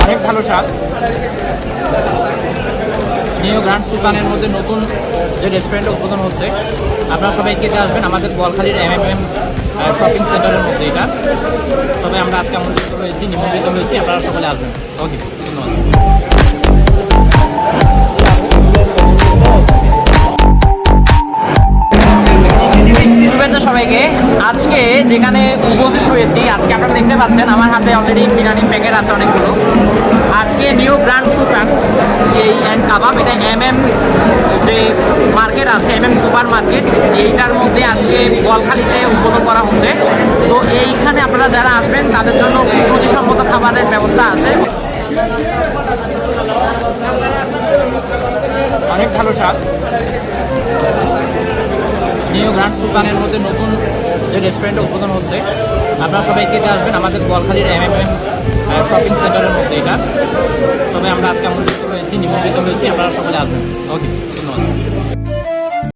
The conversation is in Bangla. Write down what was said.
অনেক ভালো স্বাদ। নিউ গ্র্যান্ড সুলতানের মধ্যে নতুন যে রেস্টুরেন্টে উদ্বোধন হচ্ছে, আপনারা সবাই খেতে আসবেন আমাদের বোয়ালখালীর MMM শপিং সেন্টারের মধ্যে। এটা তবে আমরা আজকে নিমন্ত্রিত হয়েছি, আপনারা সকলে আসবেন। ওকে, ধন্যবাদ। শুভেচ্ছা সবাইকে। আজকে যেখানে উপস্থিত হয়েছি, আজকে আপনারা দেখতে পাচ্ছেন আমার হাতে অলরেডি বিরিয়ানির প্যাকেট আছে অনেকগুলো। আজকে নিউ গ্র্যান্ড সুলতান অ্যান্ড কাবাব, এটা MM যে মার্কেট আছে, MM সুপার মার্কেট, এইটার মধ্যে আজকে বোয়ালখালীতে উদ্বোধন করা হচ্ছে। তো এইখানে আপনারা যারা আসবেন তাদের জন্য রুচিসম্মত খাবারের ব্যবস্থা আছে। অনেক ভালো স্বাদ। নিউ গ্র্যান্ড সুলতানের মধ্যে নতুন যে রেস্টুরেন্টে উদ্বোধন হচ্ছে, আপনারা সবাই খেতে আসবেন আমাদের বোয়ালখালীর MMM শপিং সেন্টারের মধ্যে। এটা তবে আমরা আজকে নিমন্ত্রিত হয়েছি, আপনারা সকলে আসবেন। ওকে, ধন্যবাদ।